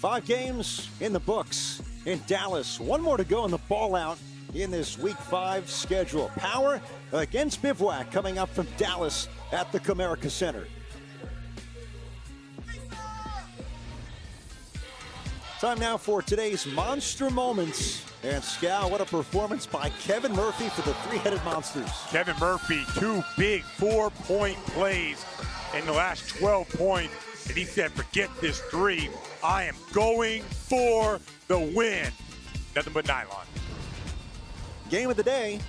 5 games in the books in Dallas. One more to go in the ball out in this Week 5 schedule. Power against Bivouac coming up from Dallas at the Comerica Center. Time now for today's Monster Moments. And Scal, what a performance by Kevin Murphy for the three-headed Monsters. Kevin Murphy, 2 big 4-point plays in the last 12 points. And he said, forget this 3. I am going for the win. Nothing but nylon. Game of the day,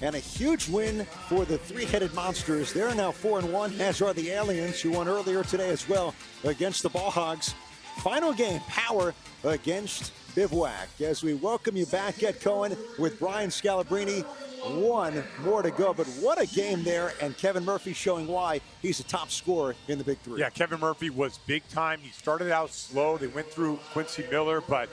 and a huge win for the three-headed Monsters. They're now 4-1, as are the Aliens, who won earlier today as well against the Ball Hogs. Final game, Power against Bivouac. As we welcome you back, Ed Cohen with Brian Scalabrine. One more to go, but what a game there, and Kevin Murphy showing why he's a top scorer in the Big 3. Yeah, Kevin Murphy was big time. He started out slow. They went through Quincy Miller, but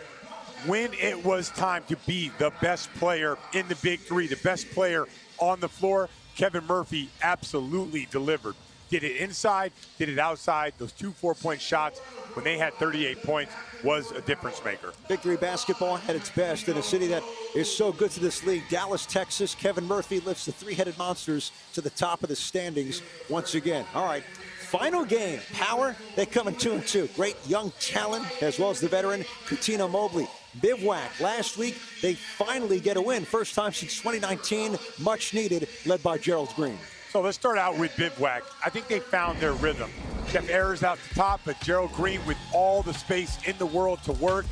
when it was time to be the best player in the Big 3, the best player on the floor, Kevin Murphy absolutely delivered. Did it inside, did it outside. Those 2 4-point shots when they had 38 points was a difference maker. Big 3 basketball at its best in a city that is so good to this league. Dallas, Texas. Kevin Murphy lifts the three-headed Monsters to the top of the standings once again. All right, final game. Power, they come in 2-2. Great young talent, as well as the veteran Cuttino Mobley. Bivouac, last week, they finally get a win. First time since 2019, much needed, led by Gerald Green. So let's start out with Bivouac. I think they found their rhythm. Jeff Ayers out the top, but Gerald Green with all the space in the world to work.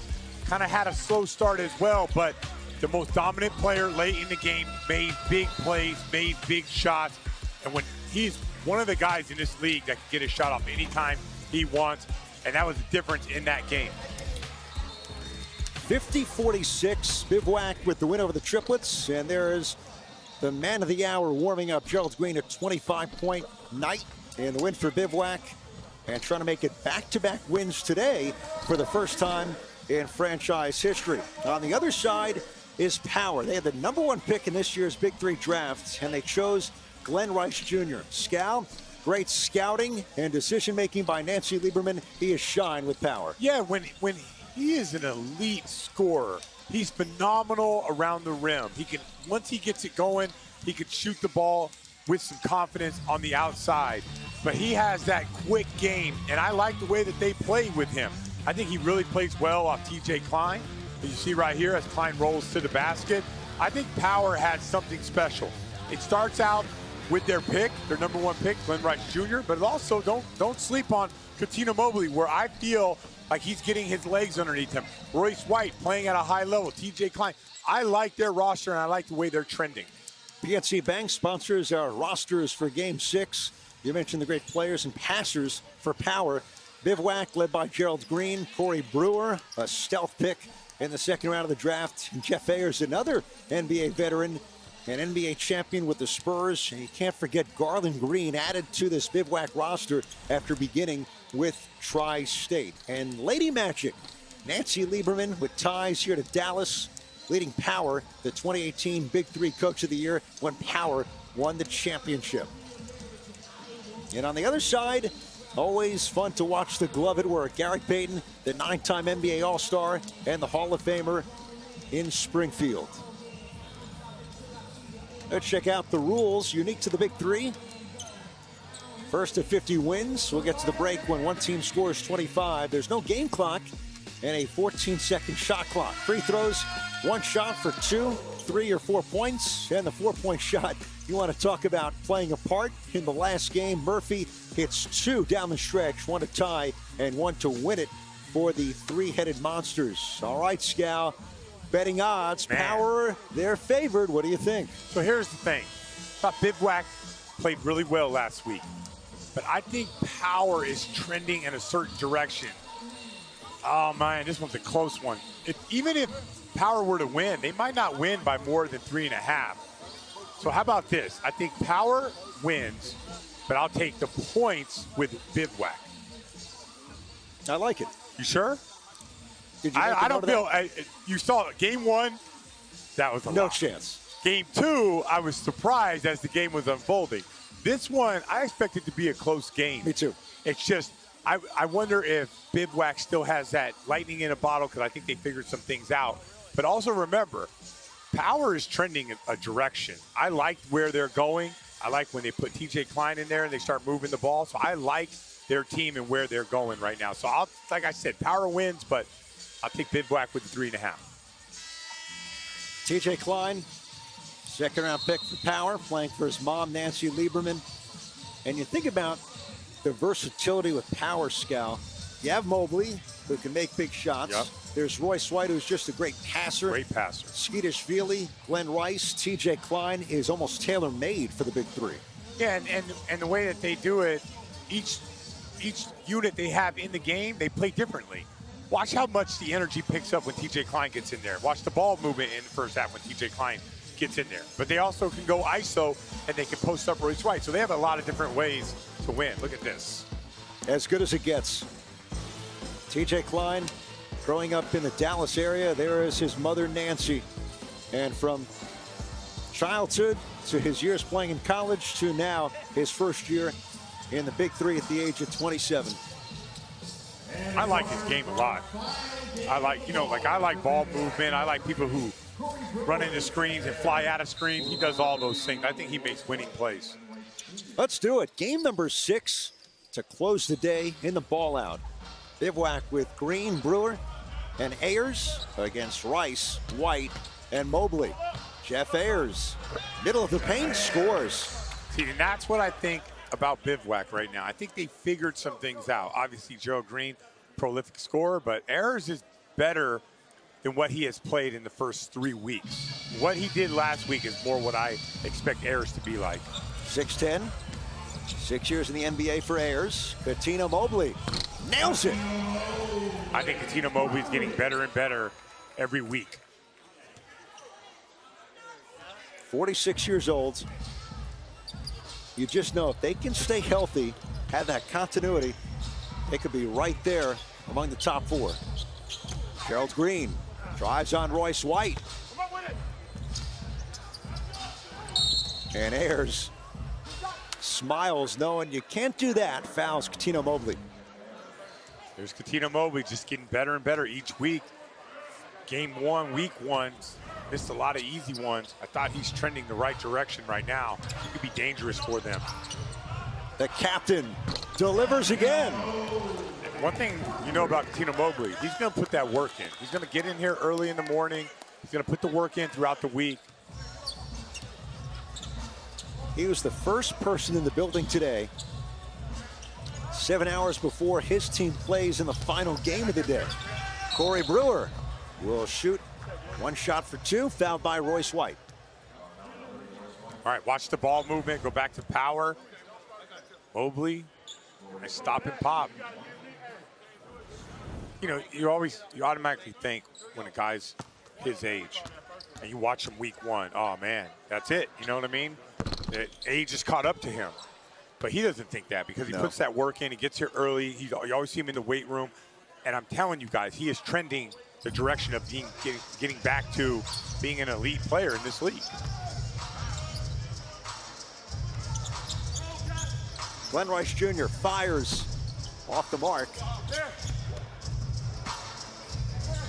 Kind of had a slow start as well, but the most dominant player late in the game, made big plays, made big shots. And when he's one of the guys in this league that can get a shot off anytime he wants, and that was the difference in that game. 50-46, Bivouac with the win over the Triplets, and there is the man of the hour warming up, Gerald Green, a 25-point night in the win for Bivouac, and trying to make it back-to-back wins today for the first time in franchise history. On the other side is Power. They had the #1 pick in this year's Big 3 draft, and they chose Glenn Rice Jr. Scal, great scouting and decision-making by Nancy Lieberman. He has shined with Power. Yeah, when he is an elite scorer, he's phenomenal around the rim. He can, once he gets it going, he can shoot the ball with some confidence on the outside. But he has that quick game, and I like the way that they play with him. I think he really plays well off TJ Klein. As you see right here, as Klein rolls to the basket, I think Power has something special. It starts out with their pick, their #1 pick, Glenn Rice Jr., but also don't sleep on Cuttino Mobley, where I feel like he's getting his legs underneath him. Royce White playing at a high level, TJ Klein. I like their roster, and I like the way they're trending. PNC Bank sponsors our rosters for Game 6. You mentioned the great players and passers for Power. Bivouac led by Gerald Green, Corey Brewer, a stealth pick in the second round of the draft. And Jeff Ayers, another NBA veteran, an NBA champion with the Spurs. And you can't forget Garland Green added to this Bivouac roster after beginning with Tri-State. And Lady Magic, Nancy Lieberman with ties here to Dallas, leading Power, the 2018 Big 3 Coach of the Year, when Power won the championship. And on the other side, always fun to watch the glove at work. Gary Payton, the 9-time NBA All-Star and the Hall of Famer in Springfield. Let's check out the rules unique to the Big 3. First to 50 wins. We'll get to the break when one team scores 25. There's no game clock and a 14-second shot clock. Free throws, 1 shot for 2, 3, or 4 points. And the 4-point shot, you want to talk about playing a part in the last game. Murphy hits 2 down the stretch, 1 to tie and 1 to win it for the three-headed Monsters. All right, Scal, betting odds, Man. Power, they're favored. What do you think? So here's the thing. I thought Bivouac played really well last week, but I think Power is trending in a certain direction. Oh, man, this one's a close one. Even if Power were to win, they might not win by more than 3.5. So how about this? I think Power wins, but I'll take the points with Bivouac. I like it. You sure? Did you I don't feel you saw game 1, that was a no lot. chance. Game 2, I was surprised as the game was unfolding. This one, I expect it to be a close game. Me too. It's just I wonder if Bivouac still has that lightning in a bottle, because I think they figured some things out. But also remember, Power is trending in a direction. I like where they're going. I like when they put TJ Klein in there and they start moving the ball. So I like their team and where they're going right now. So like I said, Power wins, but I'll take Bivouac with the 3.5. TJ Klein, second-round pick for Power, playing for his mom, Nancy Lieberman. And you think about the versatility with Power, Scal. You have Mobley, who can make big shots. Yep. There's Royce White, who's just a great passer. Great passer. Skeetishvili, Glenn Rice, TJ Klein is almost tailor-made for the Big Three. Yeah, and the way that they do it, each unit they have in the game, they play differently. Watch how much the energy picks up when TJ Klein gets in there. Watch the ball movement in the first half when TJ Klein gets in there. But they also can go ISO, and they can post up Royce White. So they have a lot of different ways to win. Look at this. As good as it gets. TJ Klein, growing up in the Dallas area, there is his mother, Nancy. And from childhood to his years playing in college to now his first year in the Big Three at the age of 27. I like his game a lot. I like ball movement. I like people who run into screens and fly out of screens. He does all those things. I think he makes winning plays. Let's do it. Game number 6 to close the day in the ball out. Bivouac with Green, Brewer, and Ayers against Rice, White, and Mobley. Jeff Ayers, middle of the paint, scores. See, and that's what I think about Bivouac right now. I think they figured some things out. Obviously, Gerald Green, prolific scorer, but Ayers is better than what he has played in the first 3 weeks. What he did last week is more what I expect Ayers to be like. 6'10", 6 years in the NBA for Ayers. Cuttino Mobley nails it. I think Cuttino Mobley is getting better and better every week. 46 years old. You just know if they can stay healthy, have that continuity, they could be right there among the top 4. Gerald Green drives on Royce White. And Ayers smiles knowing you can't do that, fouls Cuttino Mobley. There's Cuttino Mobley just getting better and better each week. Game 1, week 1, missed a lot of easy ones. I thought he's trending the right direction right now. He could be dangerous for them. The captain delivers again. One thing you know about Cuttino Mobley, he's going to put that work in. He's going to get in here early in the morning. He's going to put the work in throughout the week. He was the first person in the building today, 7 hours before his team plays in the final game of the day. Corey Brewer will shoot 1 shot for 2, fouled by Royce White. All right, watch the ball movement, go back to Power. Mobley, nice stop and pop. You know, you automatically think when a guy's his age and you watch him week 1, oh man, that's it. You know what I mean? The age has caught up to him. But he doesn't think that because he puts that work in. He gets here early. You always see him in the weight room. And I'm telling you guys, he is trending the direction of getting back to being an elite player in this league. Glenn Rice Jr. fires off the mark.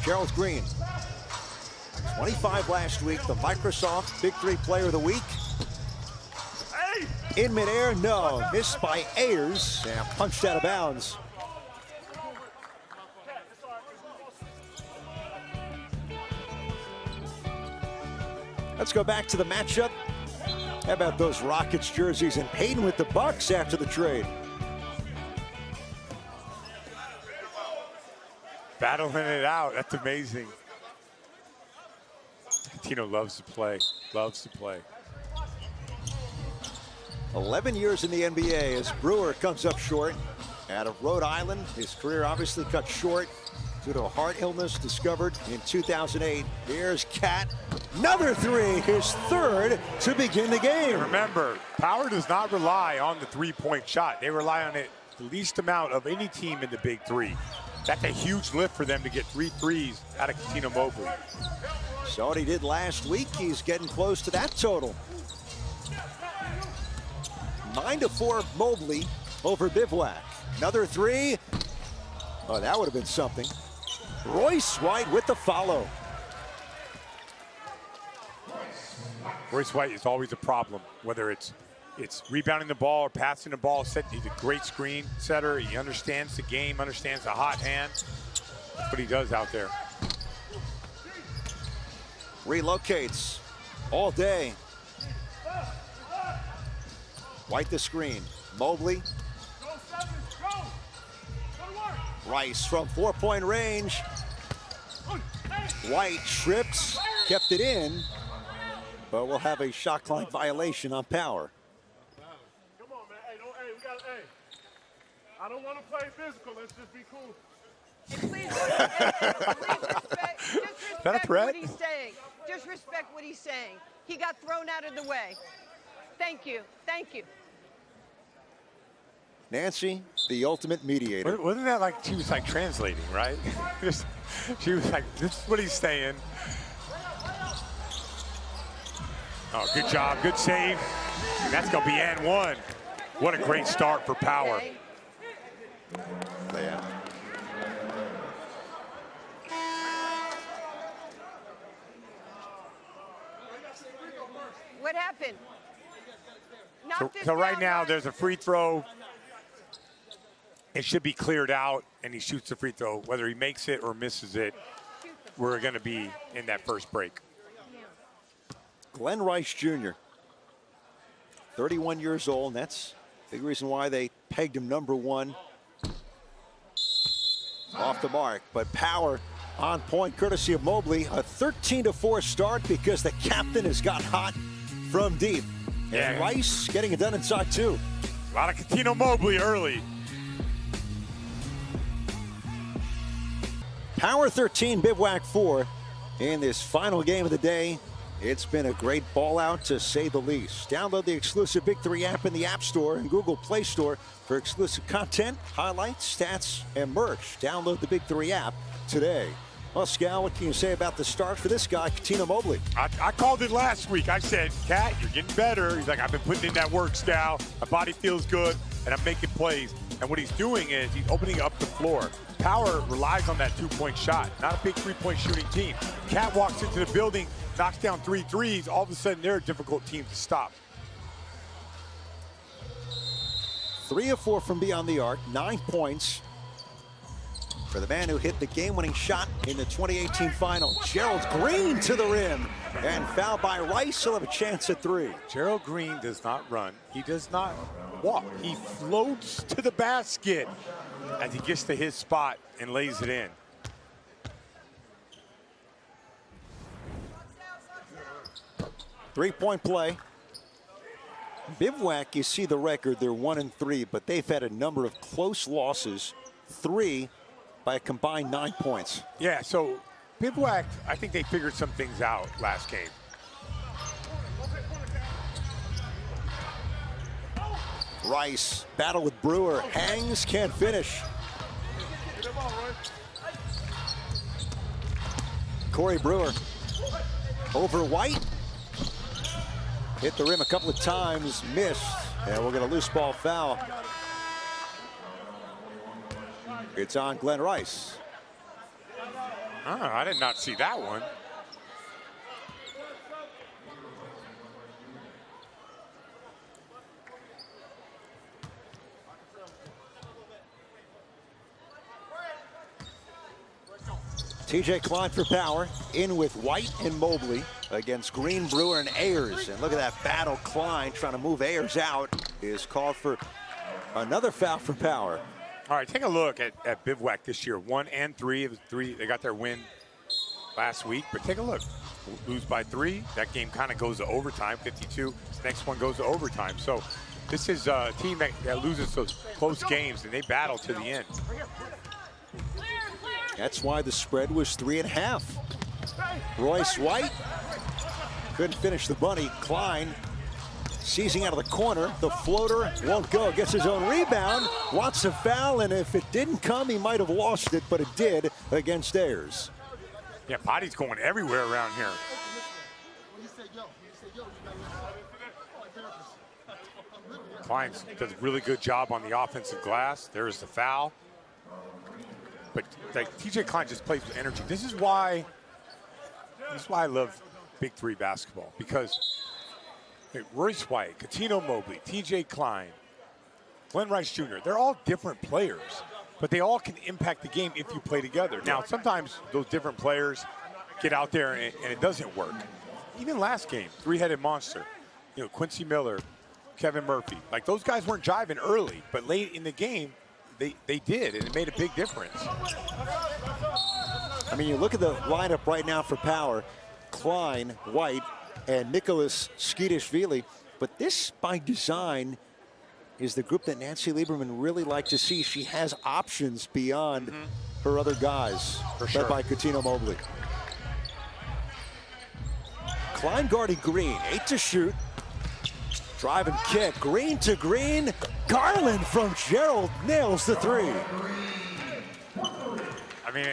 Gerald Green, 25 last week, the Microsoft Big 3 Player of the Week. In midair, no, missed by Ayers and punched out of bounds. Let's go back to the matchup. How about those Rockets jerseys and Payton with the Bucks after the trade? Battling it out, that's amazing. Cuttino loves to play, loves to play. 11 years in the NBA as Brewer comes up short. Out of Rhode Island, his career obviously cut short due to a heart illness discovered in 2008. Here's Cat, another 3, his 3rd to begin the game. Remember, Power does not rely on the 3-point shot. They rely on it the least amount of any team in the Big 3. That's a huge lift for them to get 3 threes out of Cuttino Mobley. Saw what he did last week. He's getting close to that total. 9-4 Mobley over Bivouac. Another three. Oh, that would have been something. Royce White with the follow. Royce White is always a problem, whether it's rebounding the ball or passing the ball. He's a great screen setter. He understands the game, understands the hot hand. That's what he does out there. Relocates all day. White the screen. Mobley. Rice from 4-point range. White trips, kept it in, but we'll have a shot clock violation on Power. Come on, man. Hey, we got to, I don't want to play physical. Let's just be cool. Please respect that a threat? what he's saying. Just respect what he's saying. He got thrown out of the way. Thank you. Thank you. Nancy, the ultimate mediator. Wasn't that like she was like translating, right? She was like, this is what he's saying. Oh, good job, good save. And that's gonna be and one. What a great start for Power. Okay. Yeah. What happened? So right now there's a free throw. It should be cleared out, and he shoots the free throw. Whether he makes it or misses it, we're going to be in that first break. Glenn Rice Jr., 31 years old, and that's the big reason why they pegged him #1. Off the mark, but Power on point, courtesy of Mobley. A 13-4 start because the captain has got hot from deep. And Rice getting it done inside too. A lot of Cuttino Mobley early. Power 13, Bivouac 4 in this final game of the day. It's been a great ball out, to say the least. Download the exclusive Big3 app in the App Store and Google Play Store for exclusive content, highlights, stats, and merch. Download the Big3 app today. Well, Scal, what can you say about the start for this guy, Cuttino Mobley? I called it last week. I said, Cat, you're getting better. He's like, I've been putting in that work, Scal. My body feels good, and I'm making plays. And what he's doing is he's opening up the floor. Power relies on that 2-point shot, not a big 3-point shooting team. Cat walks into the building, knocks down 3 threes. All of a sudden, they're a difficult team to stop. 3 of 4 from beyond the arc, 9 points for the man who hit the game-winning shot in the 2018 final. Gerald Green to the rim, and fouled by Rice. He'll have a chance at 3. Gerald Green does not run. He does not walk. He floats to the basket as he gets to his spot and lays it in. Three-point play. Bivouac, you see the record, they're 1-3, but they've had a number of close losses, 3 by a combined 9 points. Yeah, so Bivouac, I think they figured some things out last game. Rice, battle with Brewer, hangs, can't finish. Corey Brewer over White. Hit the rim a couple of times, missed, and we'll get a loose ball foul. It's on Glenn Rice. I did not see that one. TJ Klein for Power, in with White and Mobley against Green, Brewer, and Ayers. And look at that battle. Klein trying to move Ayers out is called for another foul for Power. All right, take a look at Bivouac this year. 1 and 3. It was 3. They got their win last week, but take a look. Lose by 3. That game kind of goes to overtime, 52. This next one goes to overtime. So this is a team that loses those close games, and they battle to the end. That's why the spread was 3.5. Royce White couldn't finish the bunny. Klein seizing out of the corner. The floater won't go. Gets his own rebound. Wants a foul, and if it didn't come, he might have lost it, but it did against Ayers. Yeah, body's going everywhere around here. Klein does a really good job on the offensive glass. There's the foul. But like, TJ Klein just plays with energy. This is why I love Big 3 basketball, because Royce White, Cuttino Mobley, TJ Klein, Glenn Rice Jr., they're all different players, but they all can impact the game if you play together. Now, sometimes those different players get out there and it doesn't work. Even last game, three-headed monster, Quincy Miller, Kevin Murphy, like those guys weren't jiving early, but late in the game, they did, and it made a big difference. I mean, you look at the lineup right now for Power, Klein, White, and Nicholas Skidishvili, but this, by design, is the group that Nancy Lieberman really liked to see. She has options beyond her other guys, led by Cuttino Mobley. Klein guarding Green, 8 to shoot. Drive and kick, Green to Green. Garland from Gerald nails the three. I mean,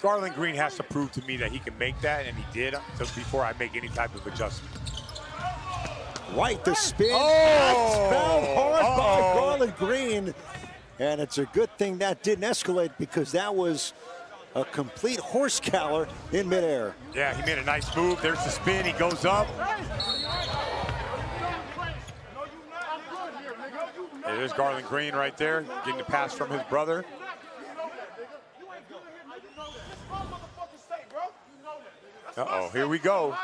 Garland Green has to prove to me that he can make that, and he did, before I make any type of adjustment. White the spin. That's fouled hard by Garland Green. And it's a good thing that didn't escalate, because that was a complete horse collar in midair. Yeah, he made a nice move. There's the spin. He goes up. Yeah, there's Garland Green right there, getting the pass from his brother. Uh-oh, here we go.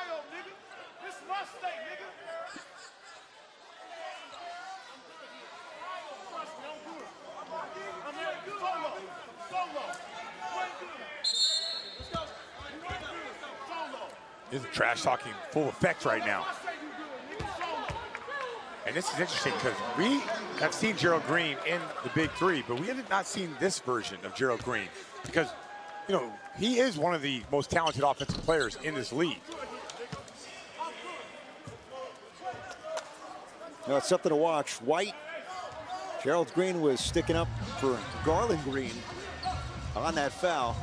This is trash talking full effect right now. And this is interesting, because we have seen Gerald Green in the Big 3, but we have not seen this version of Gerald Green, because, he is one of the most talented offensive players in this league. No, it's something to watch. White, Gerald Green was sticking up for Garland Green on that foul.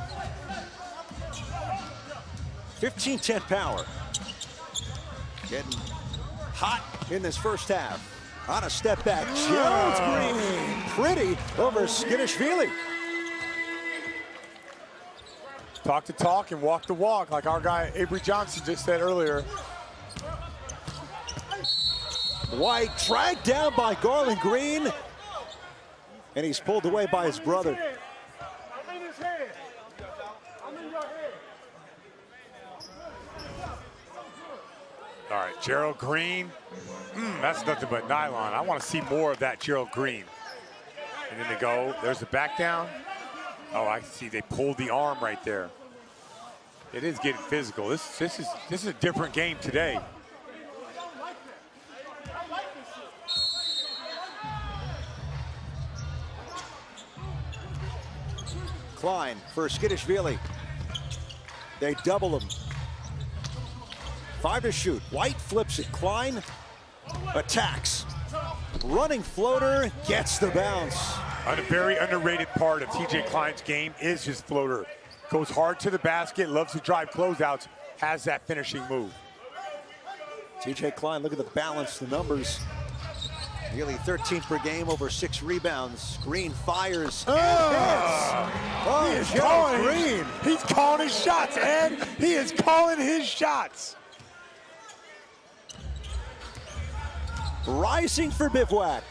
15-10 Power. Getting hot in this first half. On a step back, Gerald Green, pretty over Skidishvili. Talk the talk and walk the walk, like our guy Avery Johnson just said earlier. White dragged down by Garland Green, and he's pulled away by his brother. I'm in his head. I'm in your head. All right, Gerald Green. That's nothing but nylon. I want to see more of that Gerald Green. And then they go, there's the back down. Oh, I see they pulled the arm right there. It is getting physical. This is a different game today. Klein for Skidishvili. They double him. 5 to shoot. White flips it. Klein attacks. Running floater, gets the bounce. A very underrated part of TJ Klein's game is his floater. Goes hard to the basket, loves to drive closeouts, has that finishing move. TJ Klein, look at the balance, the numbers. Nearly 13 per game, over 6 rebounds. Green fires and hits. He is calling Green. He's calling his shots, Ed. He is calling his shots. Rising for Bivouac.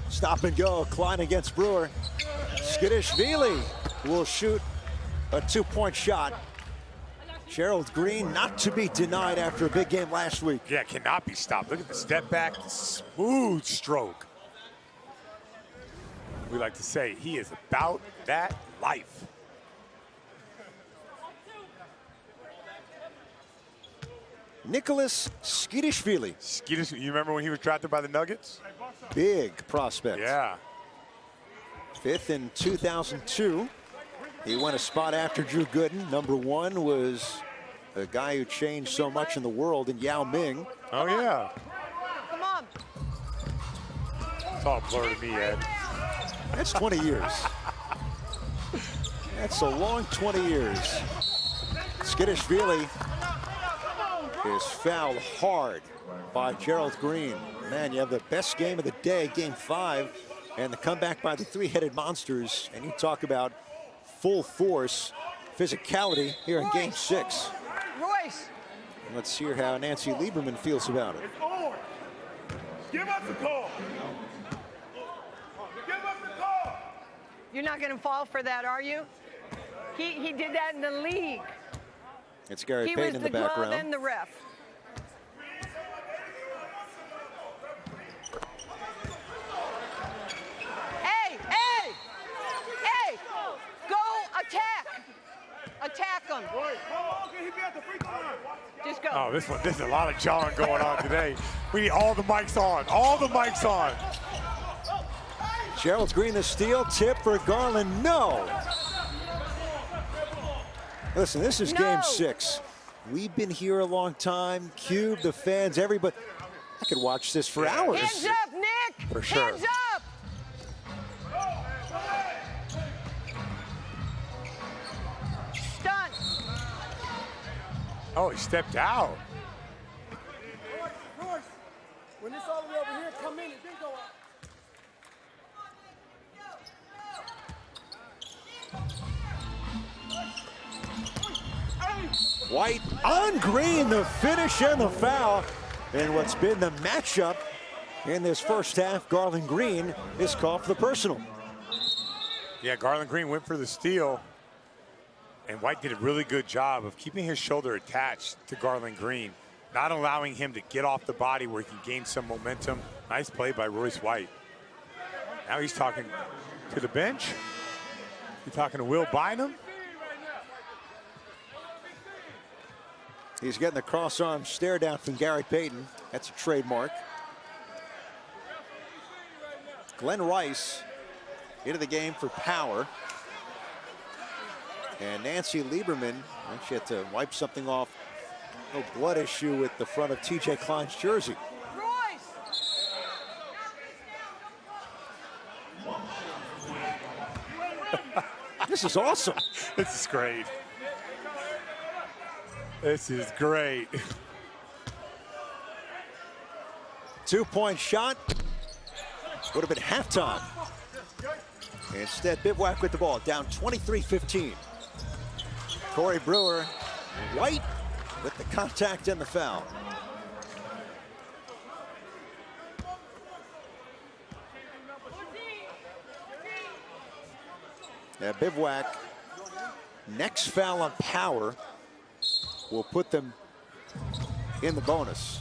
Stop and go, Klein against Brewer. Skidishvili will shoot a 2-point shot. Gerald Green not to be denied after a big game last week. Yeah, cannot be stopped. Look at the step back, smooth stroke. We like to say he is about that life. Nicholas Skidishvili. You remember when he was drafted by the Nuggets? Big prospect. Yeah. 5th in 2002. He went a spot after Drew Gooden. Number 1 was a guy who changed so much in the world in Yao Ming. Oh, yeah. Come on. It's all blur to me, Ed. That's 20 years. That's a long 20 years. Skidishvili is fouled hard by Gerald Green. Man, you have the best game of the day, game 5, and the comeback by the three-headed monsters. And you talk about full force physicality here in game 6. Royce. Let's hear how Nancy Lieberman feels about it. It's on. Give us the call. Give us the call. You're not going to fall for that, are you? He did that in the league. It's Gary He Payton was in the the glove background. and the ref. Hey, hey, hey, go attack. Attack him. Roy, how long can he be at the free throw line? Just go. Oh, this is a lot of jawing going on today. We need all the mics on. All the mics on. Gerald Green, the steal, tip for Garland, no. Listen, this is game 6. We've been here a long time. Cube, the fans, everybody. I could watch this for hours. Hands up, Nick. For sure. Hands up. Stunt. Oh, he stepped out. Royce, when it's all the way over here, come in and then go up. White on Green, the finish and the foul. And what's been the matchup in this first half, Garland Green is called for the personal. Yeah, Garland Green went for the steal. And White did a really good job of keeping his shoulder attached to Garland Green, not allowing him to get off the body where he can gain some momentum. Nice play by Royce White. Now he's talking to the bench. He's talking to Will Bynum. He's getting the cross-arm stare down from Gary Payton. That's a trademark. Glenn Rice into the game for Power. And Nancy Lieberman, she had to wipe something off. No blood issue with the front of TJ Klein's jersey. Royce. This is awesome. This is great. This is great. 2-point shot. Would have been halftime. Instead, Bivouac with the ball, down 23-15. Corey Brewer, White with the contact and the foul. Now Bivouac, next foul on Power will put them in the bonus.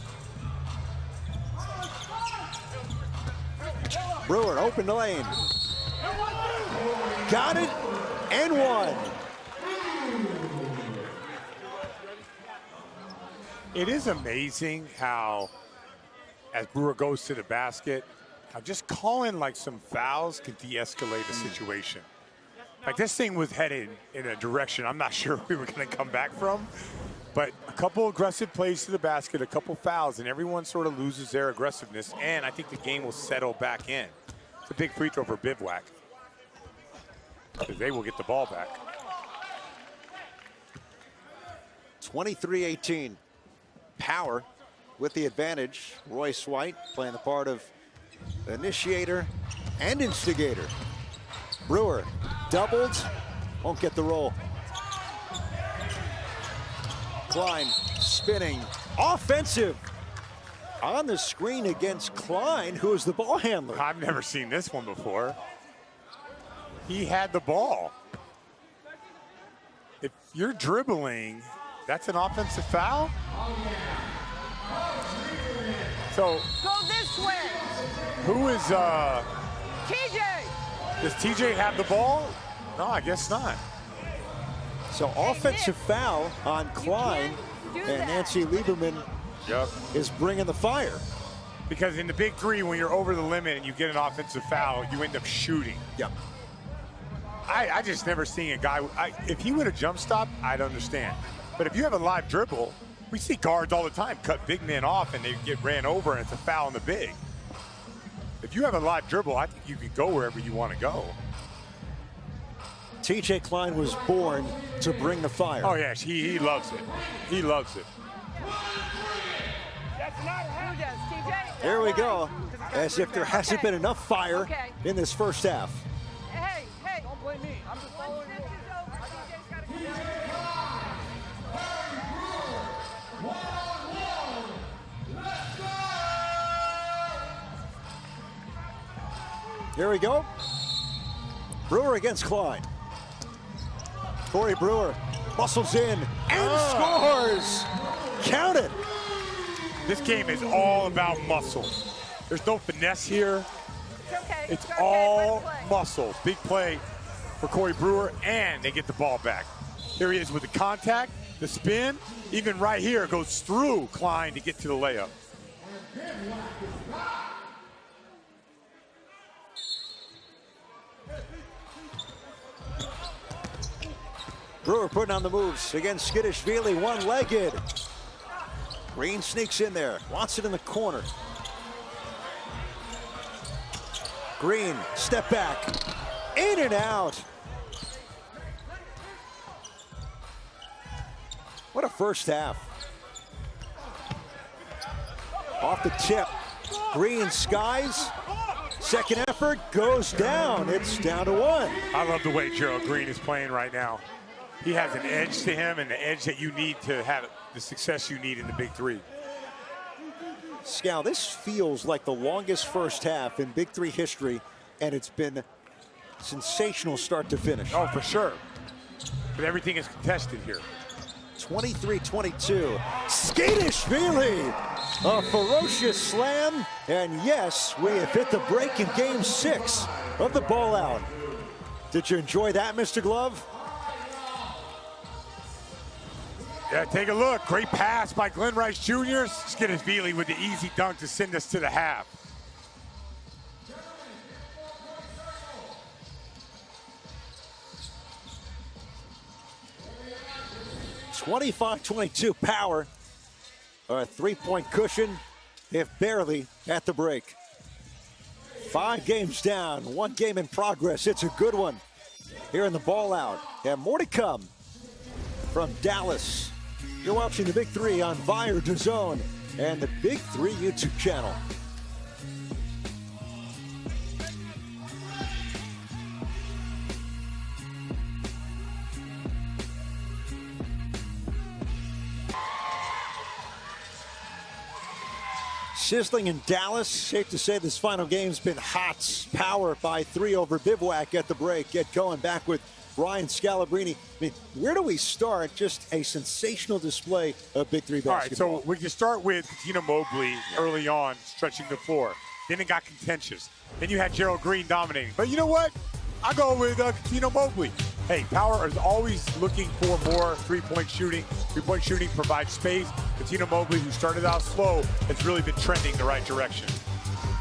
Brewer, open the lane. Got it, and one. It is amazing how, as Brewer goes to the basket, how just calling like some fouls can de-escalate a situation. Like this thing was headed in a direction I'm not sure we were going to come back from. But a couple aggressive plays to the basket, a couple fouls, and everyone sort of loses their aggressiveness. And I think the game will settle back in. It's a big free throw for Bivouac, because they will get the ball back. 23-18. Power with the advantage. Royce White playing the part of initiator and instigator. Brewer doubled, won't get the roll. Klein spinning, offensive on the screen against Klein, who is the ball handler. I've never seen this one before. He had the ball. If you're dribbling, that's an offensive foul? So Go this way. who is, TJ. does TJ have the ball? No, I guess not. So offensive foul on Klein, do and that. Nancy Lieberman Yep. is bringing the fire. Because in the Big 3, when you're over the limit and you get an offensive foul, you end up shooting. Yep. I just never seen a guy, if he would have jump stopped, I'd understand. But if you have a live dribble, we see guards all the time cut big men off and they get ran over and it's a foul in the big. If you have a live dribble, I think you can go wherever you want to go. TJ Klein was born to bring the fire. Oh, yes, he loves it. He loves it. Here we go. As if there hasn't been enough fire Okay. in this first half. Hey, hey. Don't blame me. I'm just following you. I think Jay's got to come down. Here we go. Brewer against Klein. Corey Brewer muscles in and scores. Count it. This game is all about muscle. There's no finesse here. It's okay. It's okay. all Let's play. muscle. Big play for Corey Brewer, and they get the ball back. Here he is with the contact, the spin. Even right here, goes through Klein to get to the layup. Brewer putting on the moves against Skidishvili, one-legged. Green sneaks in there, wants it in the corner. Green, step back, in and out. What a first half. Off the tip, Green skies. Second effort goes down. It's down to one. I love the way Gerald Green is playing right now. He has an edge to him, and the edge that you need to have the success you need in the Big 3. Scal, this feels like the longest first half in Big 3 history, and it's been sensational start to finish. Oh, for sure. But everything is contested here. 23-22. Skidishvili, a ferocious slam, and yes, we have hit the break in game 6 of the ball out. Did you enjoy that, Mr. Glove? Yeah, take a look. Great pass by Glenn Rice Jr. Skidishvili with the easy dunk to send us to the half. (25-22) Power. A three-point cushion, if barely, at the break. 5 games down, 1 game in progress. It's a good one here in the ball out. And more to come from Dallas. You're watching the Big 3 on Vire, DAZN, and the Big 3 YouTube channel. Sizzling in Dallas. Safe to say this final game's been hot. Power by 3 over Bivouac at the break. Get going back with Ryan Scalabrine. I mean, where do we start? Just a sensational display of Big 3 basketball. All right, so we can start with Cuttino Mobley early on, stretching the floor. Then it got contentious. Then you had Gerald Green dominating. But you know what? I go with Cuttino Mobley. Hey, Power is always looking for more three-point shooting. Three-point shooting provides space. Cuttino Mobley, who started out slow, has really been trending the right direction.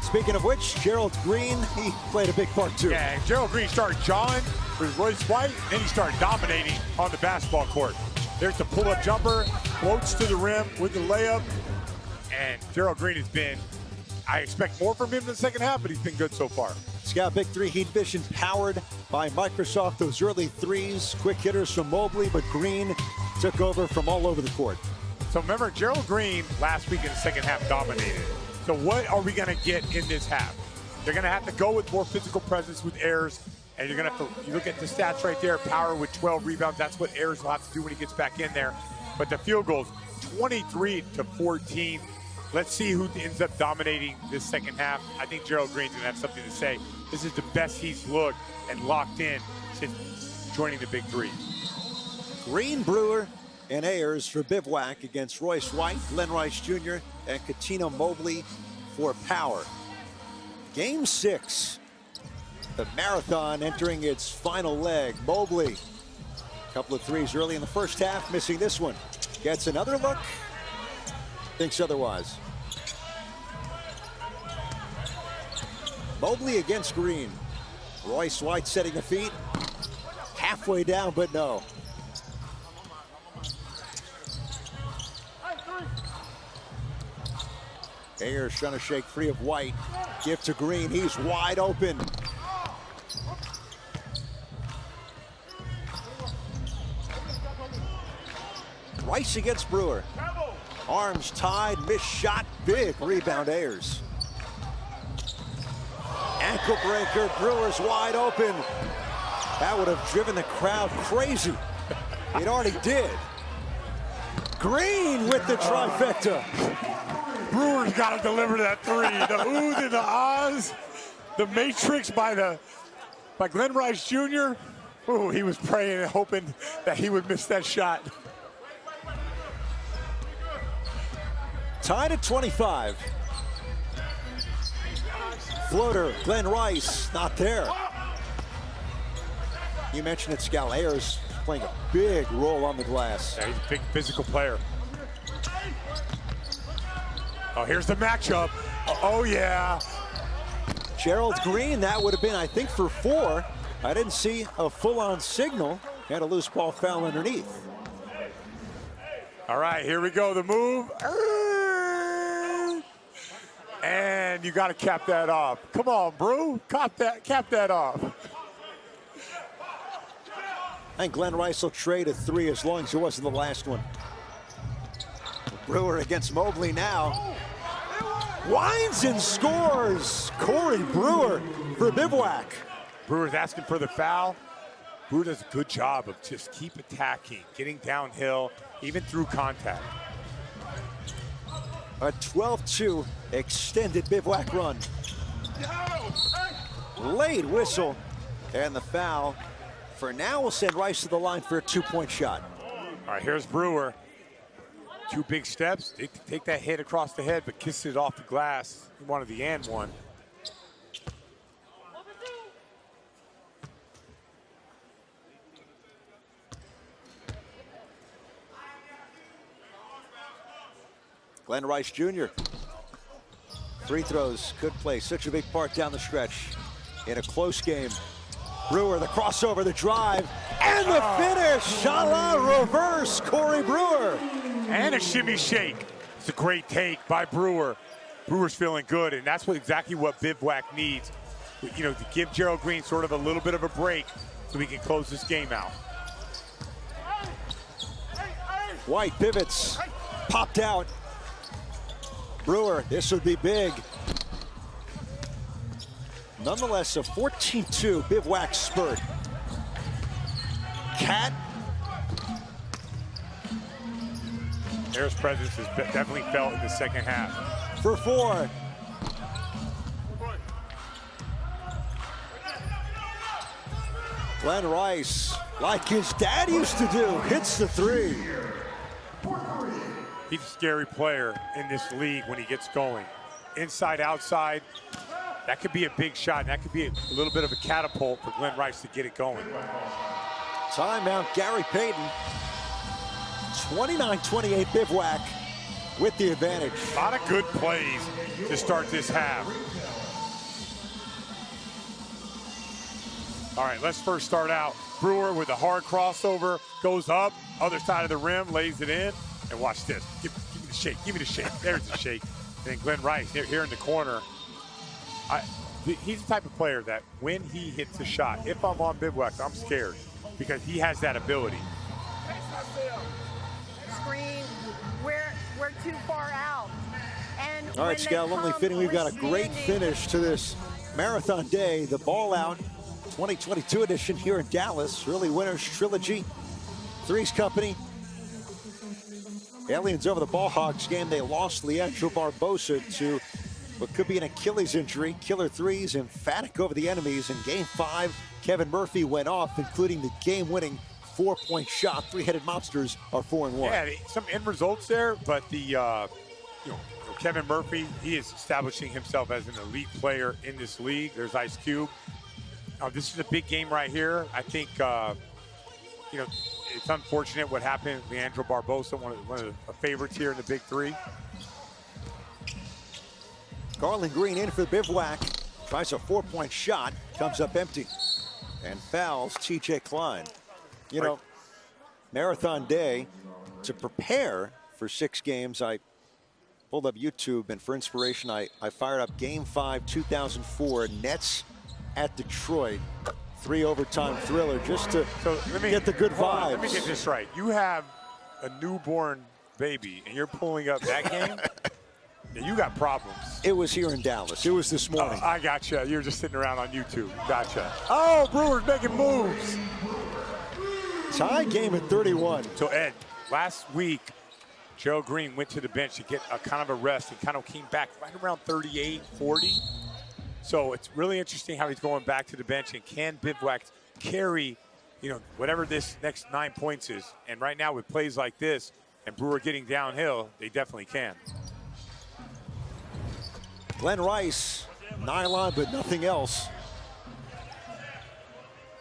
Speaking of which, Gerald Green, he played a big part too. Yeah, Gerald Green started jawing with Royce White, then he started dominating on the basketball court. There's the pull-up jumper, floats to the rim with the layup, and Gerald Green has been, I expect more from him in the second half, but he's been good so far. Scout Big 3 Heat Vision powered by Microsoft. Those early threes, quick hitters from Mobley, but Green took over from all over the court. So remember, Gerald Green last week in the second half dominated. So what are we going to get in this half? They're going to have to go with more physical presence with Ayers, and you're going to have to, you look at the stats right there, Power with 12 rebounds. That's what Ayers will have to do when he gets back in there. But the field goals, 23-14. Let's see who ends up dominating this second half. I think Gerald Green's going to have something to say. This is the best he's looked and locked in since joining the Big 3. Green, Brewer, and Ayers for Bivouac against Royce White, Glenn Rice Jr., and Cuttino Mobley for Power. Game 6. The marathon entering its final leg. Mobley, a couple of threes early in the first half, missing this one. Gets another look, thinks otherwise. Mobley against Green. Royce White setting the feet. Halfway down, but no. Ayers trying to shake free of White. Give to Green. He's wide open. Rice against Brewer. Arms tied, missed shot, big rebound Ayers. Ankle breaker, Brewer's wide open. That would have driven the crowd crazy. It already did. Green with the trifecta. Brewer's got to deliver that three. The oohs and the ahs. The matrix by Glenn Rice Jr. Ooh, he was praying and hoping that he would miss that shot. Tied at 25. Floater, Glenn Rice, not there. You mentioned it, Scal. Ayers playing a big role on the glass. Yeah, he's a big physical player. Oh, here's the matchup. Oh, yeah. Gerald Green, that would have been, I think, for 4. I didn't see a full-on signal. Had a loose ball foul underneath. All right, here we go. The move. And you got to cap that off. Come on, Brew. Cap that off. I think Glenn Rice will trade a 3 as long as it wasn't the last one. Brewer against Mobley now. Winds and scores. Corey Brewer for Bivouac. Brewer's asking for the foul. Brewer does a good job of just keep attacking, getting downhill, even through contact. A 12-2 extended Bivouac run. Late whistle. And the foul. For now, we'll send Rice to the line for a 2-point shot. All right, here's Brewer. 2 big steps. Take that hit across the head, but kiss it off the glass. He wanted the and one. Glenn Rice Jr. Free throws could play such a big part down the stretch in a close game. Brewer, the crossover, the drive, and the finish. A la reverse, Corey Brewer. And a shimmy shake. It's a great take by Brewer. Brewer's feeling good, and that's exactly what Bivouac needs. You know, to give Gerald Green sort of a little bit of a break so we can close this game out. White pivots, popped out. Brewer, this would be big. Nonetheless, a 14-2 Bivouac spurt. Cat. Ayers' presence is definitely felt in the second half. For 4. Glenn Rice, like his dad used to do, hits the 3. He's a scary player in this league when he gets going. Inside, outside, that could be a big shot. And that could be a little bit of a catapult for Glenn Rice to get it going. Timeout, Gary Payton. 29-28 Bivouac with the advantage. A lot of good plays to start this half. All right, let's first start out. Brewer with a hard crossover, goes up, other side of the rim, lays it in. And watch this. Give me the shake. Give me the shake. There's the shake. And then Glenn Rice here in the corner. He's the type of player that when he hits a shot, if I'm on Bivouac, I'm scared because he has that ability. Screen, we're too far out. And all right, Scal, only fitting we've got a great finish to this marathon day. The Ball Out 2022 edition here in Dallas. Really Winners Trilogy. Threes Company. Aliens over the Ball Hogs game. They lost Leandro Barbosa to what could be an Achilles injury. Killer threes and Fanatic over the enemies. In game 5, Kevin Murphy went off, including the game-winning 4-point shot. Three-headed monsters are 4-1. Yeah, some end results there, but the Kevin Murphy, he is establishing himself as an elite player in this league. There's Ice Cube. This is a big game right here. I think it's unfortunate what happened. Leandro Barbosa, one of the favorites here in the Big 3. Garland Green in for the Bivouac. Tries a 4-point shot. Comes up empty. And fouls TJ Klein. You know, marathon day to prepare for 6 games. I pulled up YouTube, and for inspiration, I fired up Game 5, 2004, Nets at Detroit. 3 overtime thriller just to get the good vibes. Let me get this right. You have a newborn baby and you're pulling up that game? You got problems. It was here in Dallas. It was this morning. I gotcha. You're just sitting around on YouTube. Gotcha. Oh, Brewers making moves. Tie game at 31. So, Ed, last week, Gerald Green went to the bench to get a kind of a rest and kind of came back right around 38, 40. So it's really interesting how he's going back to the bench, and can Bivouac carry, you know, whatever this next 9 points is. And right now with plays like this and Brewer getting downhill, they definitely can. Glenn Rice, nylon but nothing else.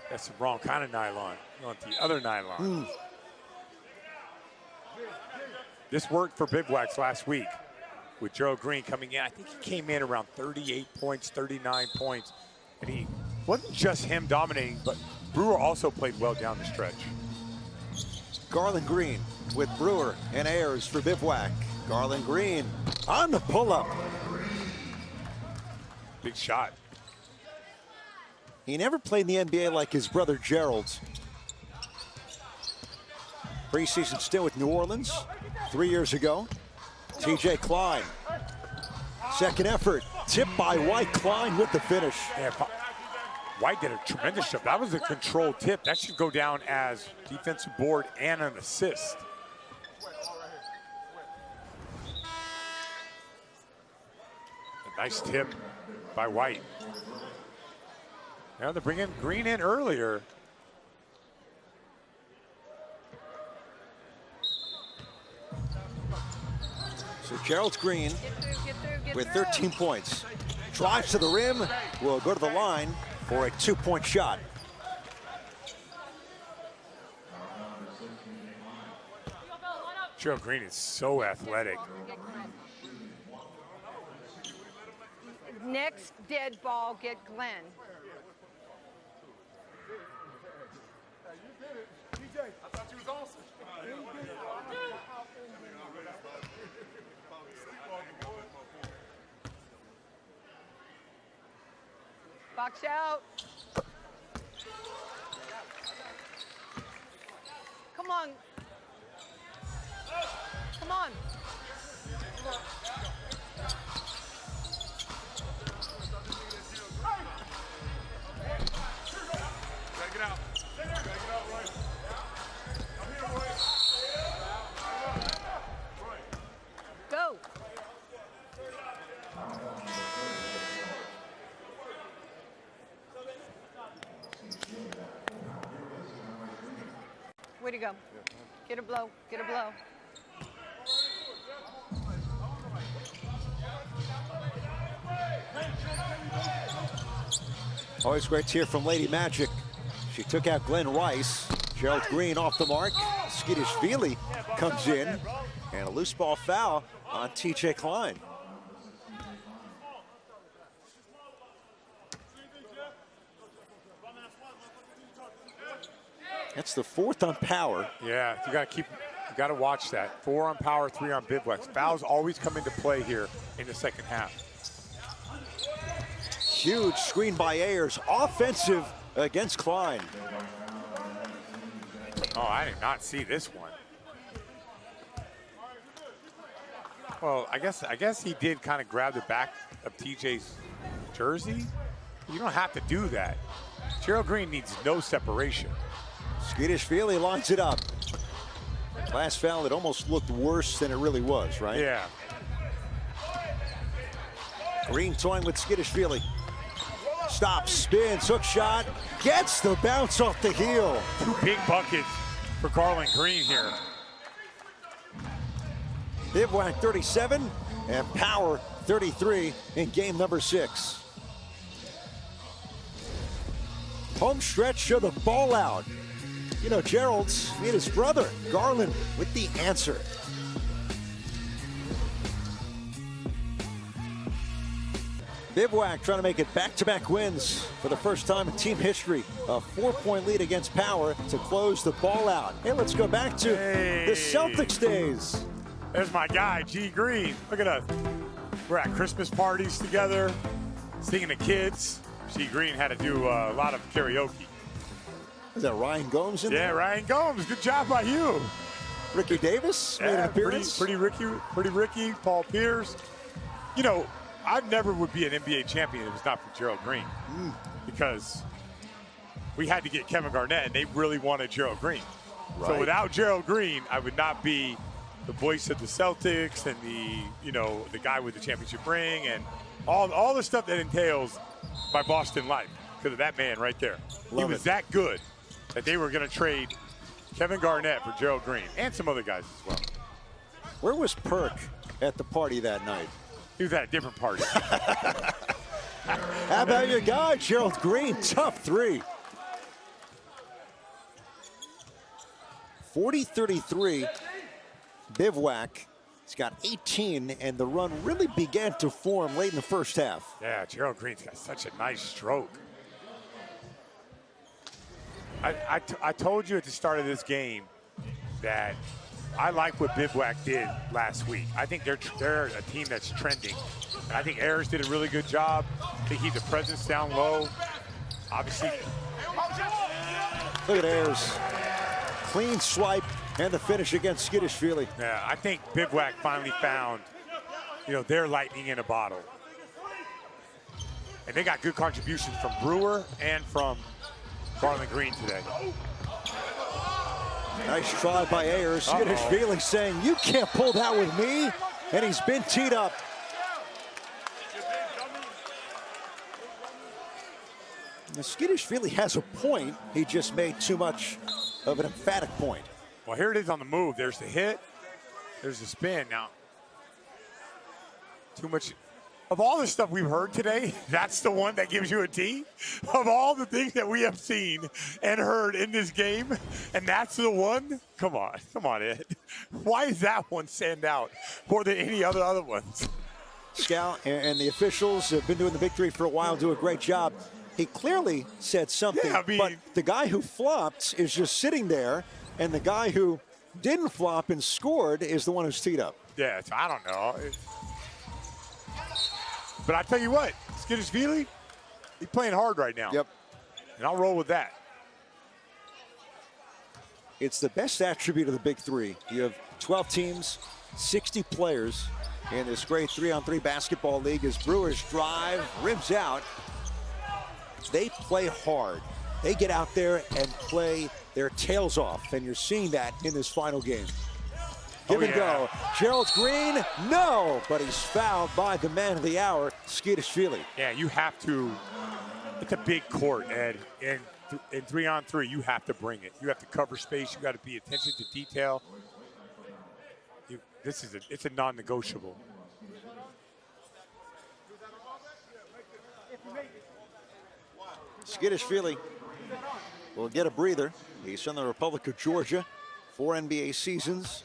That's the wrong kind of nylon. You want the other nylon. This worked for Bivouac last week with Gerald Green coming in. I think he came in around 38 points, 39 points. And he wasn't just him dominating, but Brewer also played well down the stretch. Garland Green with Brewer and Ayers for Bivouac. Garland Green on the pull-up. Big shot. He never played in the NBA like his brother Gerald. Preseason stint with New Orleans 3 years ago. TJ Klein. Second effort. Tipped by White. Klein with the finish. Yeah, White did a tremendous job. That was a controlled tip. That should go down as defensive board and an assist. A nice tip by White. Now they're bringing Green in earlier. So Gerald Green with 13 points. Drives to the rim, will go to the line for a 2-point shot. Gerald Green is so athletic. Next dead ball, get Glenn. I thought you was awesome. Box out. Come on. Come on. Gotta get out. Gotta get out, Roy. I'm here, Roy. Go. Way to go. Get a blow. Get a blow. Always great to hear from Lady Magic. She took out Glenn Rice. Gerald Green off the mark. Skidishvili comes in. And a loose ball foul on TJ Klein. That's the 4th on Power. Yeah, you got to watch that. 4 on Power, 3 on Bivouac. Fouls always come into play here in the second half. Huge screen by Ayers. Offensive against Klein. Oh, I did not see this one. Well, I guess he did kind of grab the back of TJ's jersey. You don't have to do that. Gerald Green needs no separation. Skidishvili lines it up. Last foul, it almost looked worse than it really was, right? Yeah. Green toying with Skidishvili. Stops, spins, hook shot, gets the bounce off the heel. 2 big buckets for Garland Green here. Bivouac 37 and Power 33 in game number 6. Home stretch of the ball out. You know, Gerald's and his brother, Garland, with the answer. Bivouac trying to make it back-to-back wins for the first time in team history. A 4-point lead against Power to close the ball out. Hey, let's go back to the Celtics days. There's my guy, G. Green. Look at us. We're at Christmas parties together, singing to kids. G. Green had to do a lot of karaoke. Is that Ryan Gomes in there? Yeah, Ryan Gomes. Good job by you. Ricky Davis made an appearance. Pretty Ricky, Paul Pierce. You know, I never would be an NBA champion if it was not for Gerald Green. Because we had to get Kevin Garnett, and they really wanted Gerald Green. Right. So without Gerald Green, I would not be the voice of the Celtics and the guy with the championship ring and all the stuff that entails my Boston life because of that man right there. He was that good that they were going to trade Kevin Garnett for Gerald Green and some other guys as well. Where was Perk at the party that night? He was at a different party. How about your guy, Gerald Green? Tough three. 40-33, Bivouac. He's got 18, and the run really began to form late in the first half. Yeah, Gerald Green's got such a nice stroke. I told you at the start of this game that I like what Bivouac did last week. I think they're a team that's trending. And I think Ayers did a really good job. I think he's a presence down low. Obviously. Look at Ayers. Clean swipe and the finish against Skidishvili. Yeah, I think Bivouac finally found, their lightning in a bottle. And they got good contributions from Brewer and from Garland Green today. Nice try by Ayers. Skidishvili saying, you can't pull that with me. And he's been teed up. Skidishvili has a point. He just made too much of an emphatic point. Well, here it is on the move. There's the hit. There's the spin. Now, too much. Of all the stuff we've heard today, that's the one that gives you a T? Of all the things that we have seen and heard in this game, and that's the one? Come on, Ed. Why does that one stand out more than any other ones? Scout and the officials have been doing the Big Three for a while, do a great job. He clearly said something, but the guy who flopped is just sitting there, and the guy who didn't flop and scored is the one who's teed up. Yeah, I don't know. But I tell you what, Skidishvili, he's playing hard right now. Yep. And I'll roll with that. It's the best attribute of the Big Three. You have 12 teams, 60 players in this great 3-on-3 basketball league as Brewers drive, rims out. They play hard. They get out there and play their tails off, and you're seeing that in this final game. Give and go. Gerald Green, no, but he's fouled by the man of the hour, Skidishvili. Yeah, you have to. It's a big court, Ed. In 3-on-3, you have to bring it. You have to cover space. You got to pay attention to detail. It's a non-negotiable. Skidishvili will get a breather. He's from the Republic of Georgia, 4 NBA seasons,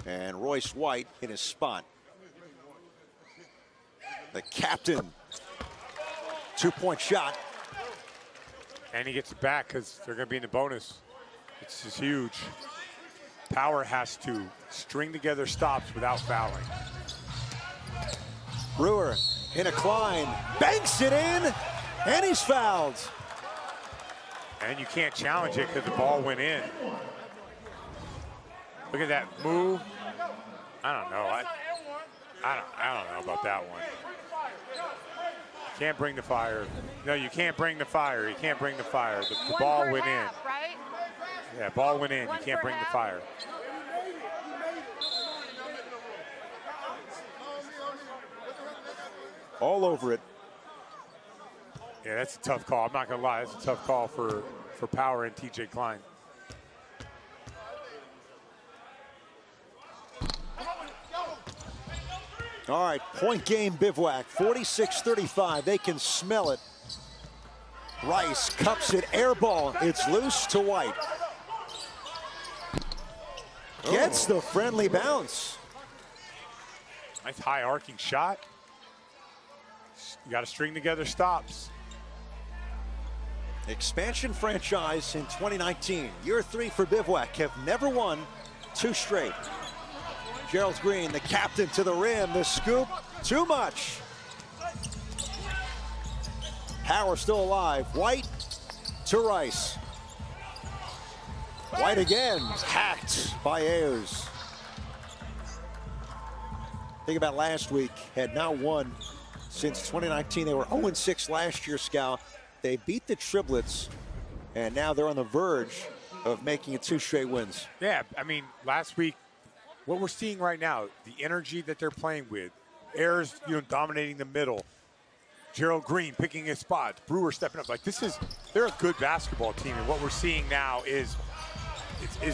and Royce White in his spot. The captain, 2-point shot. And he gets it back because they're going to be in the bonus. It's just huge. Power has to string together stops without fouling. Brewer in a climb, banks it in, and he's fouled. And you can't challenge it because the ball went in. Look at that move. I don't know. I don't know about that one. Can't bring the fire. No, you can't bring the fire. You can't bring the fire. The ball went in. Right? Yeah, ball went in. You can't bring the fire. All over it. Yeah, that's a tough call. I'm not going to lie. That's a tough call for Power and TJ Klein. All right, point game Bivouac, 46-35. They can smell it. Rice cups it, air ball. It's loose to White. Gets the friendly bounce. Nice high arcing shot. You got to string together stops. Expansion franchise in 2019. Year 3 for Bivouac, have never won 2 straight. Gerald Green, the captain, to the rim. The scoop, too much. Power still alive. White to Rice. White again, hacked by Ayers. Think about last week, had not won since 2019. They were 0-6 last year, Scal. They beat the Triplets, and now they're on the verge of making it 2 straight wins. Yeah, I mean, last week, what we're seeing right now, the energy that they're playing with, Ayers, dominating the middle, Gerald Green picking his spots, Brewer stepping up. Like, they're a good basketball team, and what we're seeing now is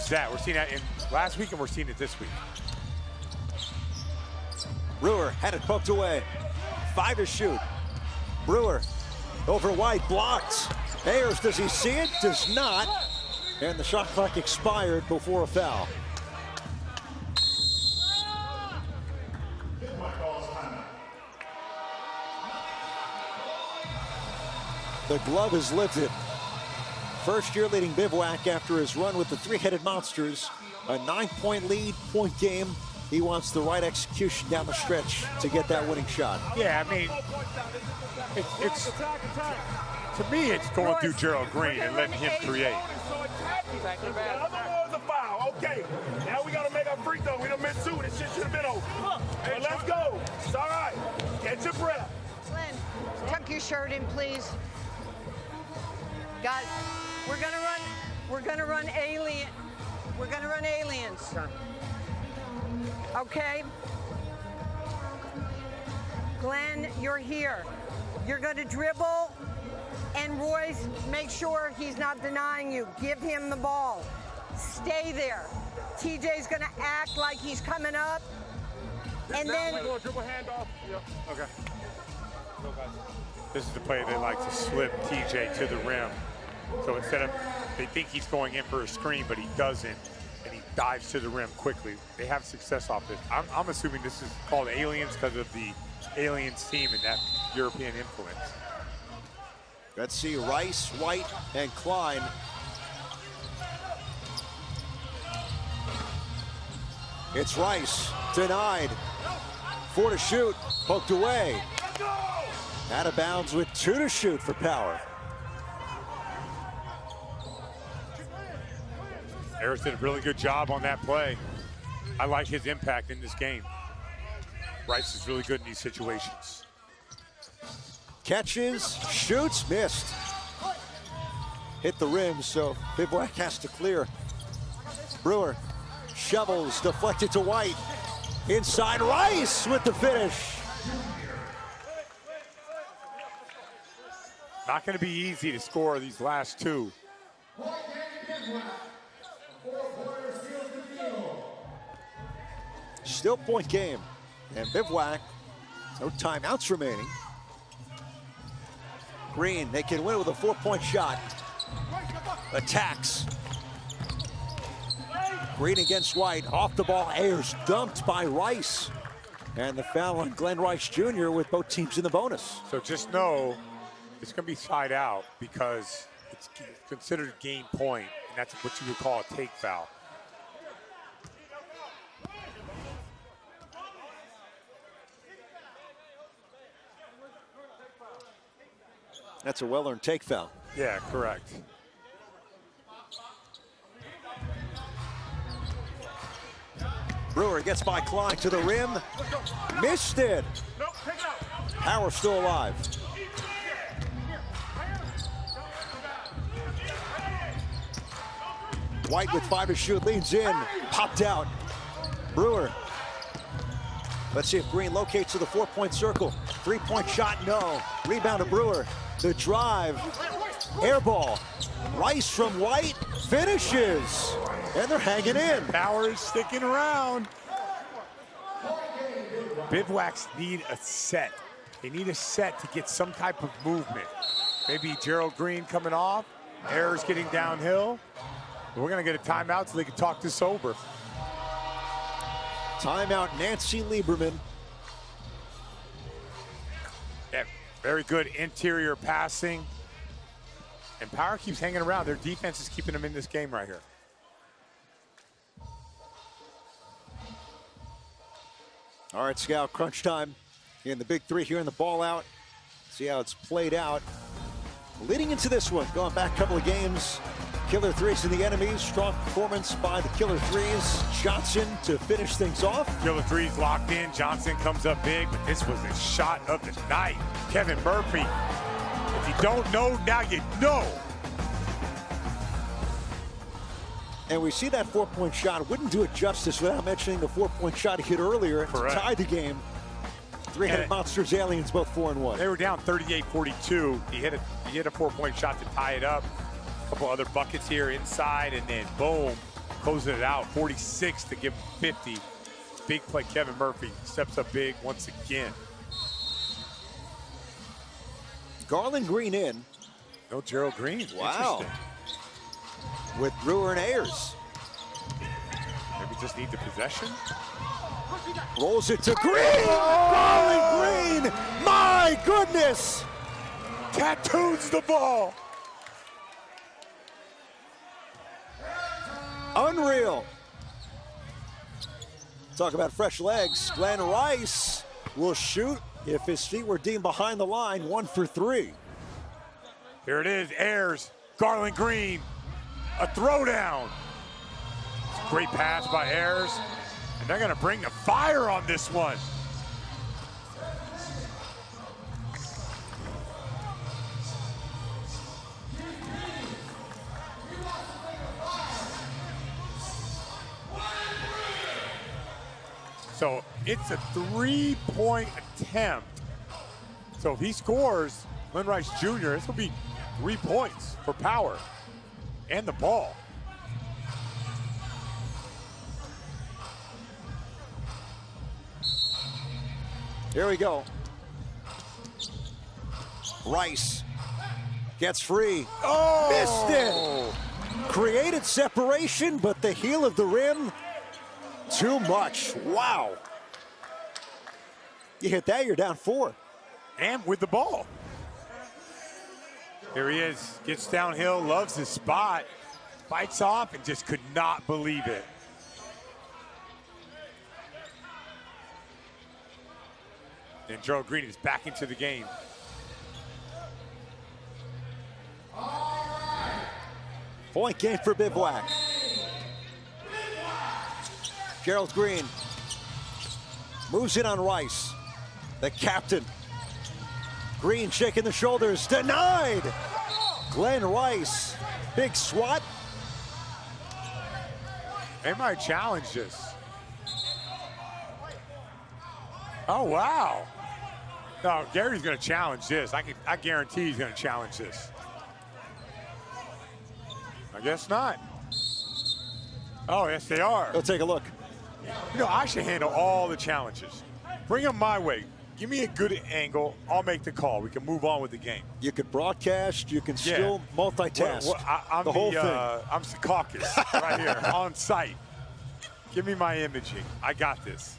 that. We're seeing that in last week, and we're seeing it this week. Brewer had it poked away. 5 to shoot. Brewer over White, blocked. Ayers, does he see it? Does not. And the shot clock expired before a foul. The glove is lifted. First year leading Bivouac after his run with the Three-Headed Monsters. A 9-point lead, point game. He wants the right execution down the stretch to get that winning shot. Yeah, I mean, it's to me, it's going through Gerald Green and letting him create. The other one was a foul. Okay, now we got to make our free throw. We done missed 2. This shit should have been over. But let's go. It's all right. Catch your breath. Glenn, tuck your shirt in, please. Guys, we're gonna run alien. We're gonna run aliens. Okay? Glenn, you're here. You're gonna dribble, and Royce, make sure he's not denying you. Give him the ball. Stay there. TJ's gonna act like he's coming up, and then... We're going dribble handoff. Yeah. Okay. This is the play they like to slip TJ to the rim. So instead of, they think he's going in for a screen, but he doesn't, and he dives to the rim quickly. They have success off this. I'm assuming this is called Aliens because of the Aliens team and that European influence. Let's see Rice, White, and Klein. It's Rice, denied. 4 to shoot, poked away. Out of bounds with 2 to shoot for Power. Ayers did a really good job on that play. I like his impact in this game. Rice is really good in these situations. Catches, shoots, missed. Hit the rim, so Bivouac has to clear. Brewer shovels, deflected to White. Inside, Rice with the finish. Not going to be easy to score these last 2. Still point game. And Bivouac, no timeouts remaining. Green, they can win it with a 4-point shot. Attacks. Green against White, off the ball, Ayers dumped by Rice. And the foul on Glenn Rice Jr. with both teams in the bonus. So just know it's going to be side out because it's considered a game point, and that's what you would call a take foul. That's a well-earned take foul. Yeah, correct. Brewer gets by Klein to the rim. Missed it. Power still alive. White with 5 to shoot, leans in, popped out. Brewer. Let's see if Green locates to the 4-point circle. 3-point shot, no. Rebound to Brewer. The drive, air ball. Rice from White, finishes. And they're hanging in. Power is sticking around. Bivouacs need a set. They need a set to get some type of movement. Maybe Gerald Green coming off, Ayers getting downhill. We're gonna get a timeout so they can talk this over. Timeout, Nancy Lieberman. Yeah, very good interior passing. And Power keeps hanging around. Their defense is keeping them in this game right here. All right, Scout, crunch time in the Big 3 here in the ball out. See how it's played out. Leading into this one, going back a couple of games, Killer threes in the enemies. Strong performance by the killer threes. Johnson to finish things off. Killer threes locked in. Johnson comes up big, but this was a shot of the night. Kevin Murphy. If you don't know, now you know. And we see that 4-point shot. Wouldn't do it justice without mentioning the 4-point shot he hit earlier to tie the game. Three-headed monsters, aliens, both 4-1. They were down 38-42. He hit a 4-point shot to tie it up. A couple other buckets here inside, and then boom, closing it out. 46 to give him 50. Big play. Kevin Murphy steps up big once again. Garland Green in. No Gerald Green. Wow. With Brewer and Ayers. Maybe just need the possession. Rolls it to Green. Garland Green. My goodness. Tattoos the ball. Unreal. Talk about fresh legs. Glenn Rice will shoot if his feet were deemed behind the line. 1 for 3. Here it is. Ayers. Garland Green. A throwdown. Great pass by Ayers. And they're going to bring the fire on this one. So it's a 3-point attempt. So if he scores, Glenn Rice Jr., this will be 3 points for Power and the ball. Here we go. Rice gets free. Oh! Missed it. Created separation, but the heel of the rim, too much. Wow. You hit that, you're down 4. And with the ball. Here he is, gets downhill, loves his spot, fights off, and just could not believe it. And Gerald Green is back into the game. Point game for Bivouac. Gerald Green moves in on Rice, the captain. Green shaking the shoulders, denied. Glenn Rice, big swat. They might challenge this. Oh, wow. No, Gary's going to challenge this. I guarantee he's going to challenge this. I guess not. Oh, yes, they are. Let's take a look. You know, I should handle all the challenges. Bring them my way. Give me a good angle. I'll make the call. We can move on with the game. You can broadcast. You can still multitask. I'm the whole thing. I'm Secaucus right here on site. Give me my imaging. I got this.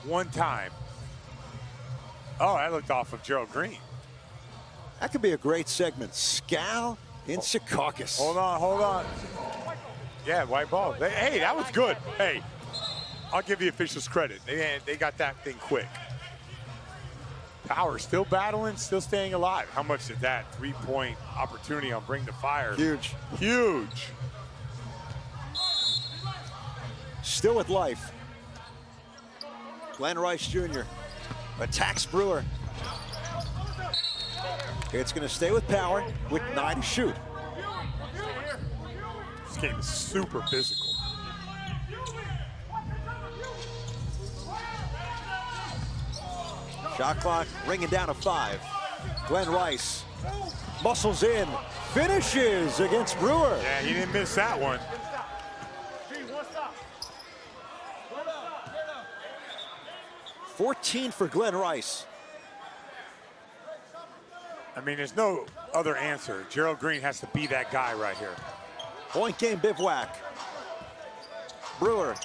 One time. Oh, that looked off of Gerald Green. That could be a great segment. Scal in Secaucus. Hold on. Yeah, white ball. Hey, that was good. Hey, I'll give the officials credit. They got that thing quick. Power still battling, still staying alive. How much did that 3-point opportunity on Bring the Fire? Huge. Huge. Still with life. Glenn Rice Jr. attacks Brewer. It's going to stay with Power with 9 to shoot. This game is super physical. Shot clock ringing down to 5. Glenn Rice muscles in, finishes against Brewer. Yeah, he didn't miss that one. 14 for Glenn Rice. I mean, there's no other answer. Gerald Green has to be that guy right here. Point game Bivouac. Brewer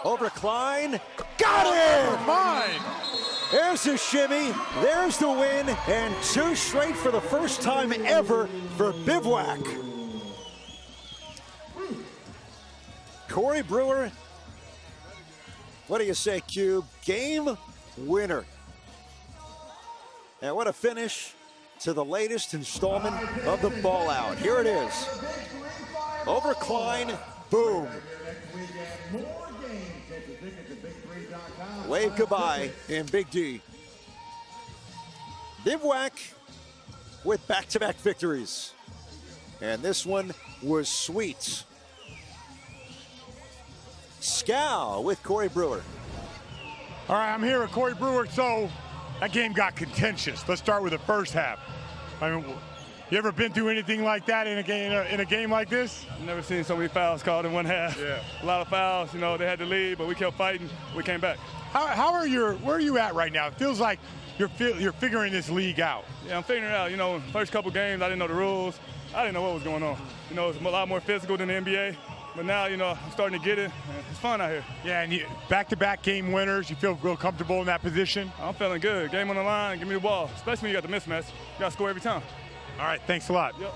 over Klein. Got it! Never mind. There's the shimmy. There's the win. And 2 straight for the first time ever for Bivouac. Corey Brewer. What do you say, Cube? Game winner. And what a finish to the latest installment of the Ball Out. Here it is. over Klein, boom. Wave goodbye in Big D. Bivouac with back-to-back victories. And this one was sweet. Scow with Corey Brewer. All right, I'm here with Corey Brewer. So that game got contentious. Let's start with the first half. I mean, you ever been through anything like that in a game like this? Never seen so many fouls called in one half. Yeah. A lot of fouls. You know, they had to lead, but we kept fighting. We came back. Where are you at right now? It feels like you're figuring this league out. Yeah, I'm figuring it out. You know, first couple games, I didn't know the rules. I didn't know what was going on. You know, it's a lot more physical than the NBA. But now, you know, I'm starting to get it. And it's fun out here. Yeah, and back-to-back game winners. You feel real comfortable in that position? I'm feeling good. Game on the line, give me the ball. Especially when you got the mismatch. You got to score every time. All right, thanks a lot. Yep.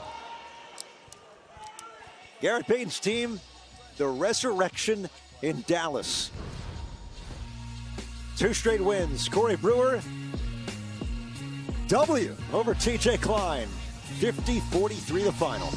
Garrett Payton's team, the resurrection in Dallas. 2 straight wins. Corey Brewer, W over TJ Klein. 50-43 the final.